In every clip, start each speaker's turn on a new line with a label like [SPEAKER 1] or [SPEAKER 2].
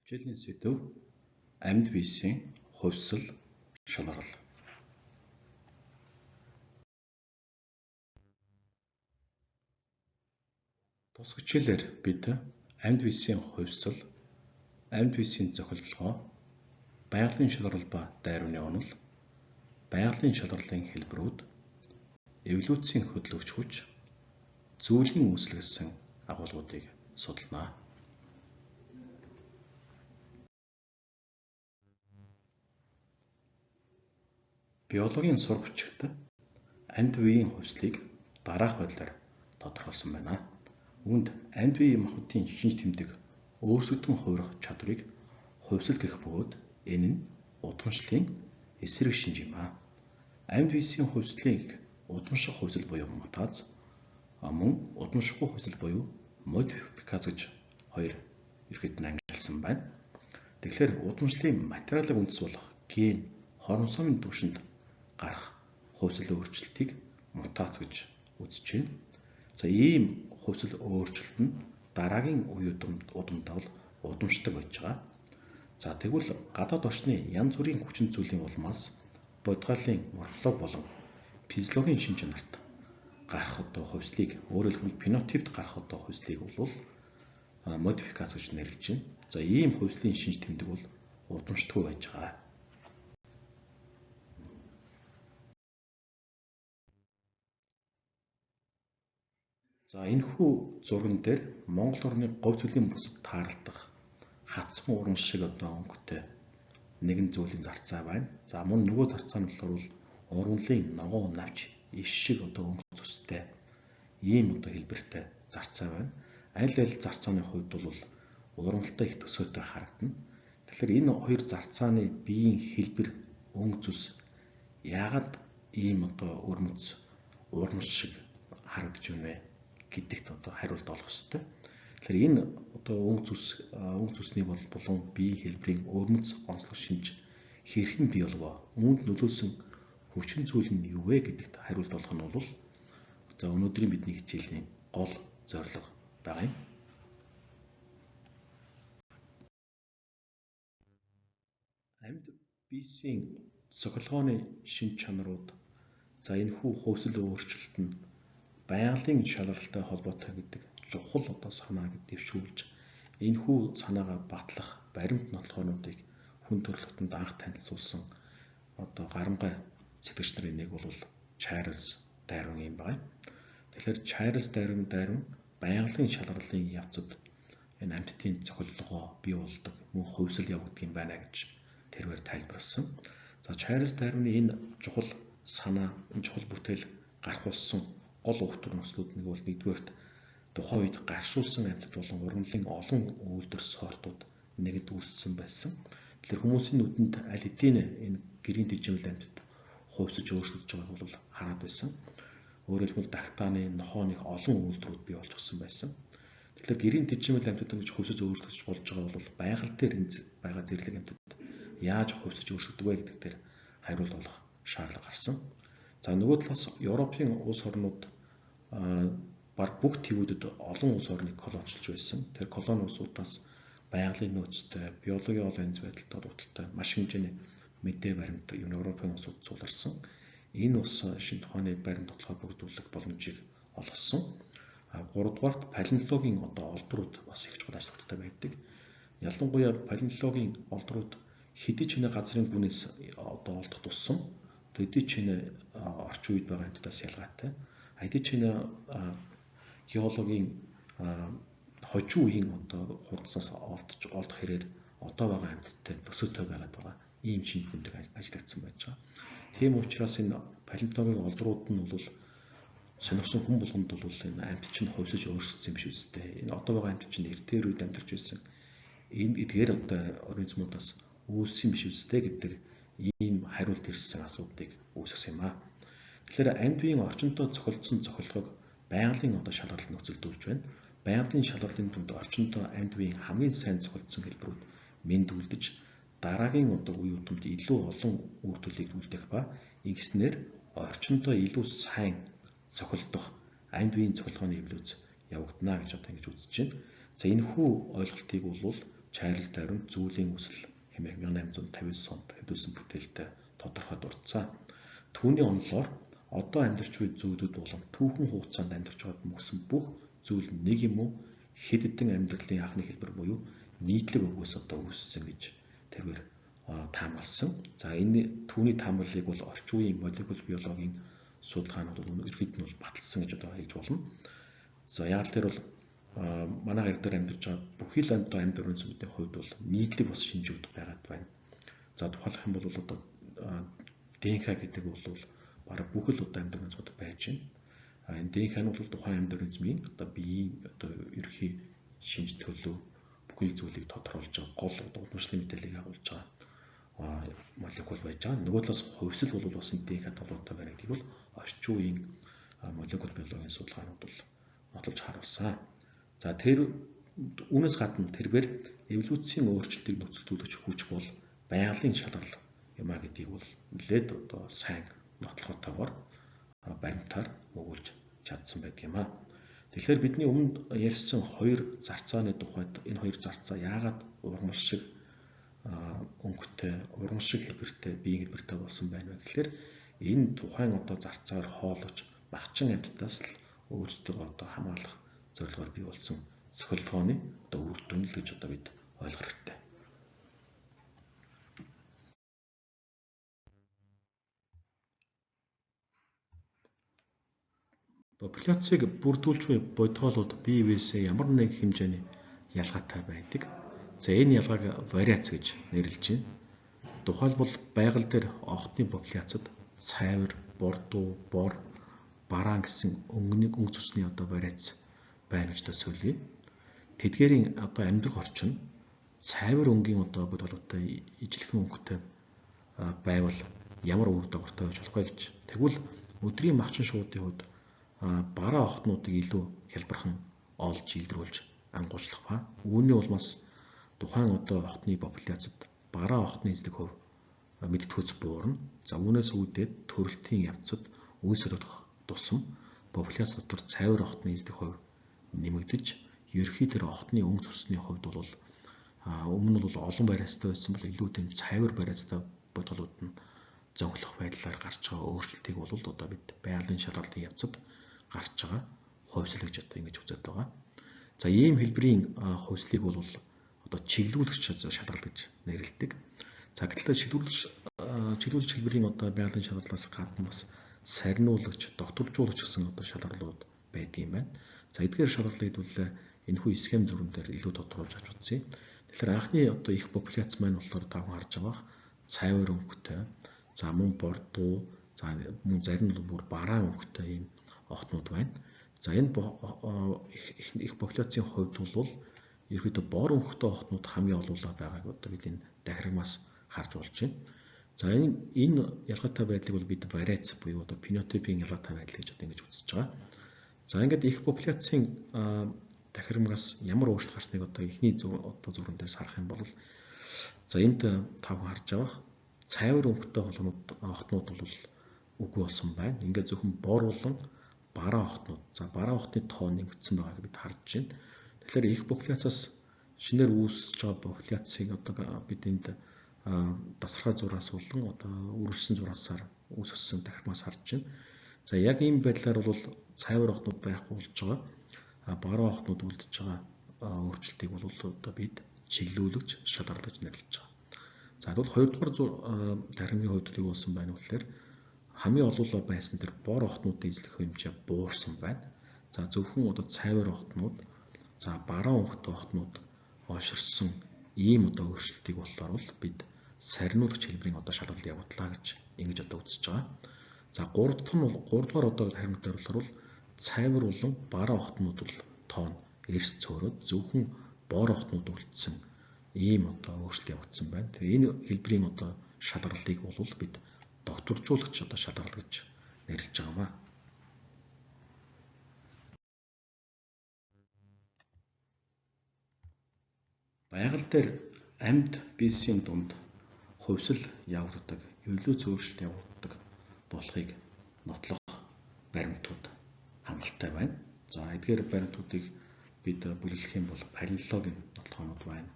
[SPEAKER 1] Хичээлийн сэдэв амьд биесийн хувьсал, шалгарал. Тус хичээлээр бид амьд биесийн хувьсал, амьд биесийн зохицолгоо, байгалийн шалгарал ба дайрууны онол, байгалийн шалгарлын хэлбэрүүд, эволюцийн хөдөлгөгч хүч, зүйлийн үүсэл гэсэн агуулгуудыг судалнаа. Биологийн сурагчид амьд биеийн хувьслыг дараах байдлаар тодорхойлсон байна. Үүнд амьд биеийн махбодын шинж тэмдэг өөрсгөлдөн хувирах чадварыг хувьсал гэх бөгөөд энэ нь удамшлын эсрэг шинж юм. Амьд биесийн хувьслыг удамших хувьсал буюу мутац, мөн удамшихгүй хувьсал буюу модификац гэж хоёр эрхэд нь ангилсан байна. Тэгэхээр удамшлын материалын үндэс болох ген, хромосомын түвшинд гарах хувьсал өөрчлөлтийг мутац гэж үзэж байна. Ийм хувьсал өөрчлөлт нь дараагийн үе удамд бол удамшдаг байж байгаа. Тэгвэл гадаад орчны янз бүрийн хүчин зүйлийн улмаас бодгалын морфологи болон физиологийн шин чанарт гарах хувьслыг өөрөөр хэлбэл фенотипт гарах хувьслыг бол модификац гэж нэрлэж байна. Ийм хувьслын шинж тэмдэг бол удамшдаггүй байж байгаа. Энэхүү зурган дээр Монгол орны говь зүйлийн бүсэд тааралдах хатсан урам шиг өнгөтэй нэгэн зүйлийн зарцаа байна. Мөн нөгөө зарцаа нь болохоор ургамлын ногоо навч иш шиг өнгө цустай ийм хэлбэртэй зарцаа байна. Аль зарцааны хувьд бол ургамалтай их төсөөтэй харагдана. Тэгэхээр энэ хоёр зарцааны биеийн хэлбэр өнгө цус яагаад ийм өрмөц урмал шиг харагдаж байна вэ гэдэгт хариулт олох ёстой. Тэгэхээр энэ өнгө цусны болон биеийн хэлбэрийн өрмөц онцлог шинж хэрхэн бий болов? Үүнд нөлөөлсөн хүчин зүйл нь юу вэ гэдэгт хариулт олох нь бол өнөөдрийн бидний хичээлийн гол зорилго байгаа юм. Амьд биесийн цохилгооны шин чанарууд энэхүү хувьсал өөрчлөлт нь байгалийн шалгаралтай холбоотой гэдэг чухал санааг дэвшүүлж энэхүү санаагаа батлах баримт нотолгоонуудыг хүн төрөлхтөнд анх танилцуулсан гарамгай сэтгэгч нарын нэг бол Чарльз Дарвин юм байна. Тэгэхээр Чарльз Дарвин байгалийн шалгарлын явцад энэ амьтдын цохилгоо бий болдог, мөн хувьсал явагддаг юм байна гэж тэрээр тайлбарласан. Чарльз Дарвины энэ чухал санаа, энэ чухал бүтээл гарах болсон гол уг төр нөхцлүүд нэг бол нэгдүгээрт тухайн үед гаршуулсан амьтад болон ургамлын олон үйлдвэр сортууд нэгэнд үүссэн байсан. Тэгэхээр хүмүүсийн нүдэнд аль хэдийн энэ гэрийн тэжээвэл амьтад хувьсаж өөрчлөгдөж байгааг бол хараад байсан. Өөрөөр хэлбэл дактааны, нохооны олон үйлдвэрүүд бий болж гисэн байсан. Тэгэхээр гэрийн тэжээвэл амьтад ингэж хувьсаж өөрчлөгдөж болж байгаа бол байгаль дээр байгаа зэрлэг амьтад яаж хувьсаж өөрчлөгдөг вэ гэдэг дээр хариулт олох шаардлага гарсан. Нөгөө талаас Европын улс орнууд баг бүх твүүдэд олон улс орныг колоничилж байсан. Тэр колониудаас байгалийн нөөцтэй, биологийн олон янз байдалтай холбоотой маш хэмжээний мэдээ баримт Европын улсууд суулгасан. Энэ ус шинэ тухааны баримт тогтолцоо бүрдүүлэх боломжийг олгосон. Гуравдугаарт палеонтологийн олдрууд бас их чухал асуудалтай байдаг. Ялангуяа палеонтологийн олдрууд хэдий ч газрын бүнээс олдох тусам хэдий ч орчин үед байгаа амьтдаас ялгаатай. Хэдий ч геологийн хожим үеийн хурдсаас олдох хэрээр одоо байгаа амьтдтай төсөөтэй байгаад байгаа ийм шинж тэмдэг ажиллагдсан байж байгаа. Тийм учраас энэ палеонтологийн олдрууд нь бол сонирхсон хүн болгонд бол энэ амьтд чинь хувьсаж өөрчлөгдсөн юм биш үстэй. Энэ одоо байгаа амьтд чинь эртээр үед амьдарч байсан. Энэ эдгээр организмуудаас үүссэн биш үстэй гэдэг ийм хариулт ирсэн асуудыг үүсгэсэн юм аа. Тэгэхээр амьд биеийн орчинтой цохилдсон цохилгыг байгалийн шалгарлын нөхцөлдүүлж байна. Байгалийн шалгарлын дүнд орчинтой амьд биеийн хамгийн сайн цохилдсон хэлбэрүүд мэндүүлдэж дараагийн үе удамд илүү олон үр төлийг үлдээх ба ингэснээр орчинтой илүү сайн цохилдох амьд биеийн цохилгооны эволюц явагдана гэж ингэж үзэж байна. Энэхүү ойлголтыг бол Чарльз Дарвин Зүйлийн үсэл хэмээх 1859 онд хэвлүүлсэн бүтээлтэй тодорхой дурдсан. Түүний онолоор одоо амьдарч буй зүйлүүд болон түүхэн хугацаанд амьдарч байгаад мөсөн бүх зүйл нэг юм уу хэд хэдэн амьдралын анхны хэлбэр буюу нийтлэг өгөөс одоо үүссэн гэж тэрээр таамагласан. За энэ түүний таамаглалыг бол орчин үеийн молекул биологийн судалгаанууд бол ерхэд нь бол баталсан гэж одоо хэлж болно. За яг л тэр бол манай гэр дээр амьдарч байгаа бүхий л одоо амьд organismуудын хувьд бол нийтлэг бас шинжүүд байгаад байна. За тухайлах юм бол одоо ДНК гэдэг бол бараг бүх л одоо амьд organismууд байж байна. Энэ ДНК нь бол тухайн амьд организмын одоо биеийн одоо ерхий шинж төлөв бүхий зүйлийг тодорхойлж байгаа гол одоо уламжлалын мэдээллийг агуулж байгаа молекул байж байгаа. Нөгөө талаас хувьсэл бол бас ДНК толгойтой байна гэдгийг бол орчин үеийн молекул биологийн судалгаанууд бол нотолж харуулсан. За тэр үүнээс гадна тэрээр эволюцийн өөрчлөлтийг нөхцөлдүүлэгч хүч бол байгалийн шалгал юм а гэдгийг бол нэлээд одоо сайн нотлохотойгоор баримтаар өгүүлж чадсан байдаг юм а. Тэгэхээр бидний өмнө ярьсан хоёр зарцааны тухайд энэ хоёр зарцаа яагаад ургамал шиг өнгөтэй, ургамал шиг хэлбэртэй, биеийн хэлбэртэй болсон байна вэ гэхээр энэ тухайн одоо зарцаагаар хоолож багчин амьтдаас л өөрсдөө одоо хамгаалах зорилгоор бий болсон цохилгооны одоо үр дүн л гэж одоо бид ойлгох хэрэгтэй. Популяцийг бүрдүүлж буй бодгоолууд бие биесээ ямар нэг хэмжээний ялгаатай байдаг. За энэ ялгааг вариац гэж нэрлэж байна. Тухайлбал байгаль дээр огтны популяцид цайвар, бордуу, бор, бараан гэсэн өнгө цусны одоо вариац байна гэж төсөөлье. Тэдгээрийн одоо амьдрах орчин цайвар өнгийн одоо бодгоолуудтай ижлэхэн өнгөтэй байвал ямар үр дагавартай байж болох вэ гэж. Тэгвэл өдрийн махчин шуудын хувьд бараа охтнуудыг илүү хялбархан олж илрүүлж ангуулжлах ба үүний улмаас тухайн одоо охтны популяцид бараа охтны эзлэх хувь мэдтгэц буурна. За үүнээс үүдээд төрөлтийн явцад үе солих тусам популяц дотор цайвар охтны эзлэх хувь нэмэгдэж ерхий тэр охтны өнгө цусны хувьд бол өмнө нь бол олон бариацтай байсан бол илүү тийм цайвар бариацтай бодголууд нь зөнхлөх байдлаар гарч байгаа өөрчлөлтийг бол одоо бид байгалийн шалгалтын явцад гарч байгаа хувьсэл гэж одоо ингэж үзэж байгаа. За ийм хэлбэрийн хувьслыг бол одоо чиглүүлэгч шалгалт гэж нэрлэдэг. За гэтэл чиглүүлэгч хэлбэрийн одоо байгалийн шалгалтаас гадна бас сарниулагч, докторжуулагч гэсэн одоо шалгалтууд байдаг юм байна. За эдгээр шалгалтыг бол энэхүү схем зүрэн дээр илүү тодорхойлж авч үзье. Тэгэхээр анхны одоо их популяц маань болохоор тавхан харж байгаа цайвар өнгөтэй, за мөн бордуу, за мөн зарим нь бүр бараан өнгөтэй ийм охтнууд байна. За энэ их популяцийн хувьд бол ерөөдөө бор өнгөтэй охтнууд хамгийн олуулаа байгааг одоо бид энэ дахирмаас харж болж байна. За энэ ялгаатай байдлыг бол бид вариац буюу одоо фенотипийн ялгаатай байдал гэж одоо ингэж үзэж байгаа. За ингээд их популяцийн дахирмаас ямар өөрчлөлт гарсныг одоо эхний одоо зүрхэн дээрс харах юм бол за энд тавхан харж байгаа цайвар өнгөтэй охтнууд бол үгүй болсон байна. Ингээд зөвхөн бор болон бараа охтнууд. За бараа охтны тоо нэмэгдсэн байгааг бид харж байна. Тэгэхээр их популяцаас шинээр үүсэж байгаа популяцыг одоо бид энд дасархай зураас болон одоо үргэлжсэн зураасаар үүсгэсэн дахирмаас харж байна. За яг ийм байдлаар бол цайвар охтнууд байхгүй болж байгаа. Бараа охтнууд үлдэж байгаа өөрчлөлтийг бол одоо бид чиглүүлэгч шалгалт гэж нэрлэж байгаа. За тэгвэл хоёрдугаар дахирмын хувьд юу болсон байна вэ гэхээр хамгийн олоолаа байсан тэр бор охтнуудын эзлэх хэмжээ буурсан байна. За зөвхөн одоо цайвар охтнууд, за бараан өнгөтэй охтнууд олширсан ийм одоо өөрчлөлтийг болохоор бол бид сарниулагч хэлбэрийн одоо шалгалт явууллаа гэж ингэж одоо үзэж байгаа. За 3 дугаар одоо харимтаар болохоор цайвар болон бараа охтнууд бол тоон эрс цөөрөд зөвхөн бор охтнууд үлдсэн ийм одоо өөрчлөлт явагдсан байна. Тэгээ энэ хэлбэрийн одоо шалгалтыг бол бид докторжуулагч одоо шалгалт гэж нэрлэж байгаа юм аа. Байгаль дээр амьд биесийн дунд хувьсэл явагддаг, эволюц өөрчлөлт явагддаг болохыг нотлох баримтууд хангалттай байна. За эдгээр баримтуудыг бид бүлэглэх юм бол палеологийн нотлохоонууд байна.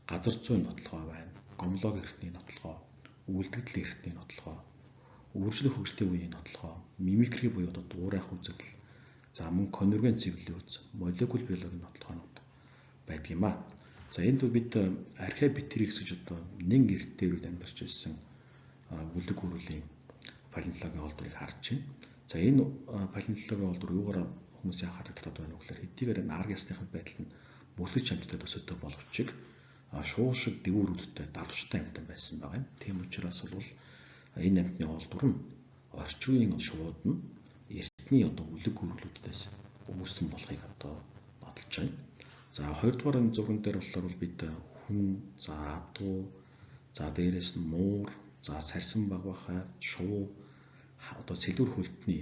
[SPEAKER 1] газар зүйн нотлохоо байна. Гомлог эрхтний нотлохоо, үлдэгдэл эрхтний нотлохоо, үржлэх хөгжлийн үеийн нотлохоо, мимикри буюу одоо дуурайх үзэгдэл, за мөн конюрген цэвэрлэлийн үз, молекул биологийн нотлохоонууд байдаг юм аа. За энд бид археоптерикс гэж одоо нэн эртний үед амьдарч байсан үлэг үрүүлийн палеонтологийн олдрыг харж байна. За энэ палеонтологийн олдор юугаар хүмүүсийн анхаарлыг татаад байна вэ гэхээр хэдийгээр аргасныхын байдал нь бүлэгч амьтад төсөөтэй боловч шуу шиг дэвүүрүүдтэй давчтай амьтан байсан байгаа юм. Тийм учраас бол энэ амьтны олдор нь орчин үеийн шууд нь эртний одоо үлэг үрүүлүүдээс үүссэн болохыг одоо бодож байна. За хоёрдугаар энэ зурган дээр болохоор бид хүн, за адуу, за дээрэс нь муур, за сарсан багбахай, шувуу одоо сэлүүр хөлтний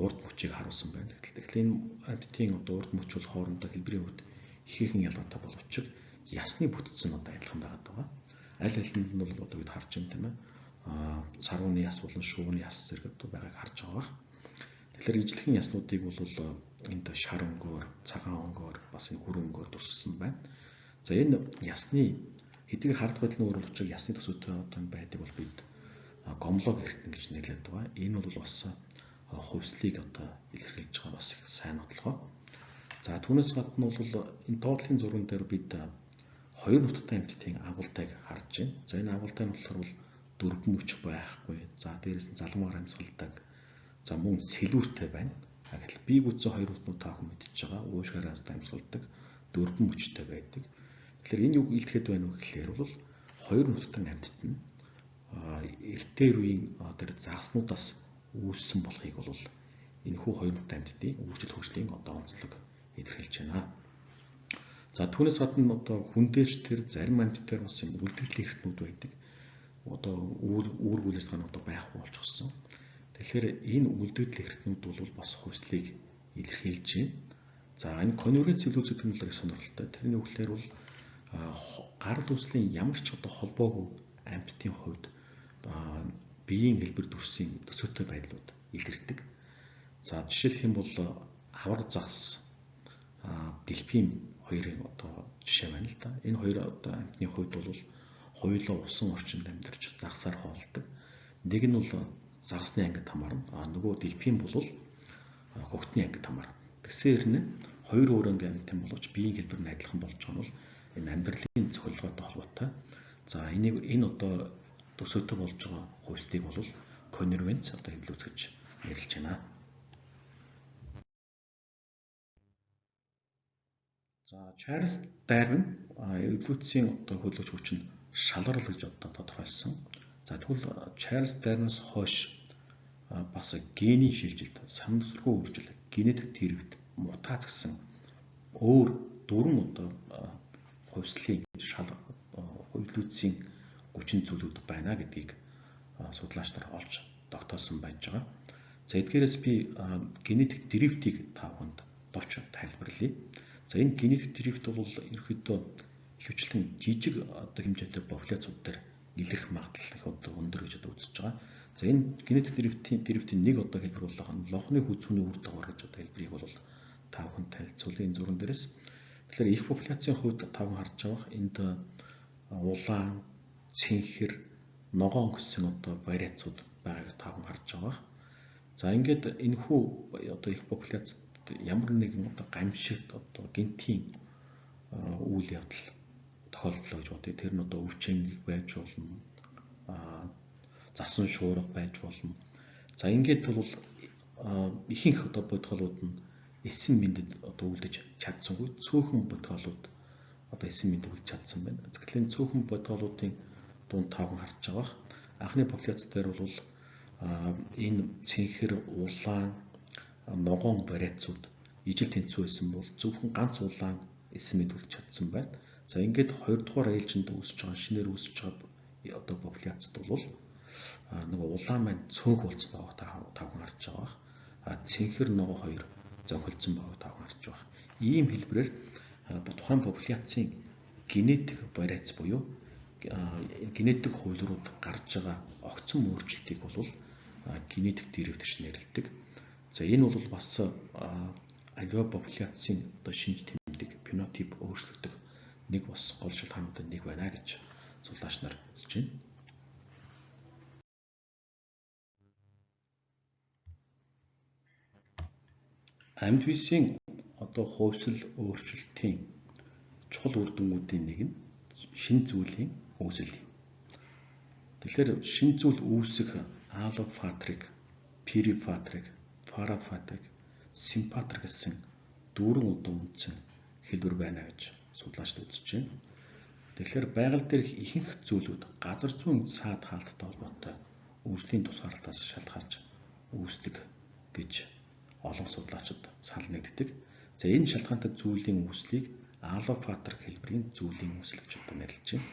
[SPEAKER 1] урд мөчийг харуулсан байна. Тэгэхээр энэ амьтдын одоо урд мөч бол хоорондоо хэлбэрийн хувьд ихээхэн ялгаатай боловч ясны бүтцэн одоо адилхан байгаа. Аль алинд нь бол одоо бид харж байна тийм ээ. Сарууны яс болон шувууны яс зэрэг одоо байгааг харж байгаа. Тэгэхээр ижлэхэн яснуудыг бол энд шар өнгөөр, цагаан өнгөөр, бас энэ хүрэн өнгөөр дурссан байна. За энэ ясны хэдийгээр хард байдлын өөр боловч ясны төсөөтэй одоо байдаг бол бид гомлог эрхтэн гэж нэрлэдэг байгаа. Энэ бол бас хувьслыг одоо илэрхийлж байгаа бас их сайн нотлохоо. За түүнээс гадна бол энэ доотлын зурган дээр бид хоёр нутагтай амьтдын агуулгыг харж байна. За энэ агуулгыг нь болохоор дөрвөн мөч байхгүй. За дээрээс нь залмаар амьсгалдаг. За мөн сэлүүртэй байна. Гэтэл бие гүцэн хоёр нутнууд таахан мэдчихэж байгаа. Уушгаараа амьсгалдаг, дөрвөн мөчтэй байдаг. Тэгэхээр энэ юу илтгэхэд байна вэ гэхээр бол хоёр нутгийн амьтад нь эртээр үеийн тэр загаснуудаас үүссэн болохыг бол энэхүү хоёр нутгийн амьтдын үржил хөгжлийн одоо онцлог илэрхийлж байна. За түүнээс гадна одоо хүндээлж тэр зарим амьтад дээр бас юм үлдэгдлийн эрхтнүүд байдаг. Одоо үүргүүлээс гана одоо байхгүй болчихсон. Тэгэхээр энэ үлдэгдлийн эрхтнүүд бол бас хувьслыг илэрхийлж байна. За энэ конюрген цэвэрлүүлэх гэдэг нь их сонирхолтой. Тэрний үгээр бол гарал үүслийн ямар ч одоо холбоогүй амьтдын хувьд биеийн хэлбэр дүрсийн төсөөтэй байдлууд илэрдэг. За жишээлх юм бол авар загас, дельфин хоёрын одоо жишээ байна л да. Энэ хоёр одоо амьтны хувьд бол хоёулаа усан орчинд амьдарч загасаар хоолдог. Нэг нь бол загасны ангид хамаарна. Нөгөө дельфин бол хөгтний ангид хамаарна. Тэгсэн хэрнээ хоёр өөр анги амьтан боловч биеийн хэлбэр нь адилхан болж байгаа нь бол энэ амьдралын цохилгоотой холбоотой. За энэ одоо төсөөтэй болж байгаа хувьслыг бол конюргенц одоо хэвлүүц гэж нэрлэж байна. За Чарльз Дарвин эволюцийн одоо хөлөж хүч нь шалгарал гэж одоо тодорхойлсон. За тэгвэл Чарльз Дарвинаас хойш бас генийн шилжилт, санамсаргүй үржил, генетик тэрвэт, мутац гэсэн өөр дөрвөн одоо хувьслын эволюцийн хүчин зүйлүүд байна гэдгийг судлаач нар олж тогтоосон байж байгаа. За эдгээрээс би генетик дрифтийг тавханд товч тайлбарлая. За энэ генетик дрифт бол ерөөхдөө ихэвчлэн жижиг одоо хэмжээтэй популяцууд дээр илэрх магадлал их одоо өндөр гэж одоо үзэж байгаа. За энэ генетик дрифтийн нэг одоо хэлбэр бол лохны хүзүүний үр дагавар гэж одоо хэлбэрийг бол тавханд танилцуулъя энэ зурган дээрээс. Тэгэхээр их популяцийн хувьд тавхан харж байгаа энд улаан, цэнхэр, ногоон гэсэн одоо вариацууд байгааг тавхан харж байгаа. За ингээд энэхүү одоо их популяцид ямар нэгэн одоо гамшигт одоо генетийн үйл явдал тохиолдлоо гэж бодъё. Тэр нь одоо өвчнөл байж болно, засан шуурга байж болно. За ингээд бол ихэнх одоо бодголууд нь эссэн мэндэд одоо үлдэж чадсангүй цөөхөн бодголууд одоо эссэн мэнд үлдэж чадсан байна. Тэгэхээр цөөхөн бодголуудын дунд тавхан харж байгаа. Анхны популяц дээр бол энэ цэнхэр, улаан, ногоон вариацууд ижил тэнцүү байсан бол зөвхөн ганц улаан эссэн мэд үлдэж чадсан байна. За ингээд 2 дугаар ээлжинд үүсэж байгаа шинээр үүсэж байгаа одоо популяцд бол нөгөө улаан маань цөөх болсон байгааг тавхан харж байгаа. Цэнхэр ногоо хоёр зохилсон байгааг тавхан харж байгаа. Ийм хэлбэрээр тухайн популяцийн генетик вариац буюу генетик хувилбарууд гарч байгаа огцон өөрчлөлтийг бол генетик дрифт гэж нэрлэдэг. За энэ бол бас аливаа популяцийн одоо шинж тэмдэг фенотип өөрчлөгдөх нэг бас гол шалтгаануудын нэг байна гэж судлаач нар үзэж байна. Амьд биесийн хувьсэл өөрчлөлтийн чухал үр дүнүүдийн нэг нь шинэ зүйлийн үүсэл юм. Тэгэхээр шинэ зүйл үүсэх алофатрик, перифатрик, парафатрик, симпатрик гэсэн дүүрэн үндсэн хэлбэр байна гэж судлаачид үзэж байна. Тэгэхээр байгаль дээрх ихэнх зүйлүүд газар зүйн цаад хаалттай холбоотой өөрсдийн тусгаарлалтаас шалтгаалж үүсдэг гэж олон судлаачид санал нэгддэг. За энэ шалтгаантай зүйлийн үүслийг алофатрик хэлбэрийн зүйлийн үүсэл гэж нэрлэж байна.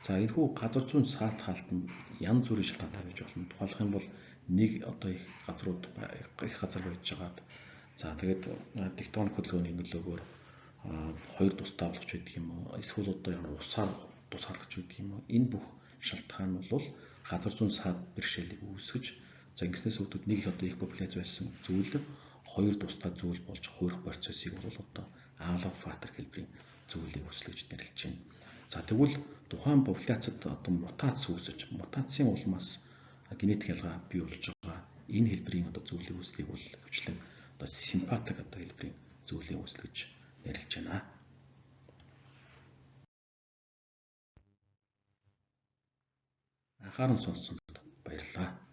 [SPEAKER 1] За энэхүү газар зүйн цаад хаалт нь янз бүрийн шалтгаантай байж болно. Тухайлх юм бол нэг их газрууд их газар байж байгаад за тэгээд тектоник хөдөлгөөний нөлөөгөөр хоёр тусдаа болгож байдаг юм уу? Эсвэл усаар тусгаарлаж байдаг юм уу? Энэ бүх шалтгаан бол газар зүйн цаад бэрхшээлийг үүсгэж за ингэснээс үүдүүд нэг их популяц байсан зүйл хоёр тусдаа зүйл болж хуурах процессыг бол алофатрик хэлбэрийн зүйлийн үүсэл гэж нэрлэж байна. За тэгвэл тухайн популяцид мутац үүсэж мутацийн улмаас генетик ялгаа бий болж байгаа энэ хэлбэрийн зүйлийн үүслийг бол хвчлэн симпатик хэлбэрийн зүйлийн үүсэл гэж нэрлэж байна. Анхааран сонссонд баярлалаа.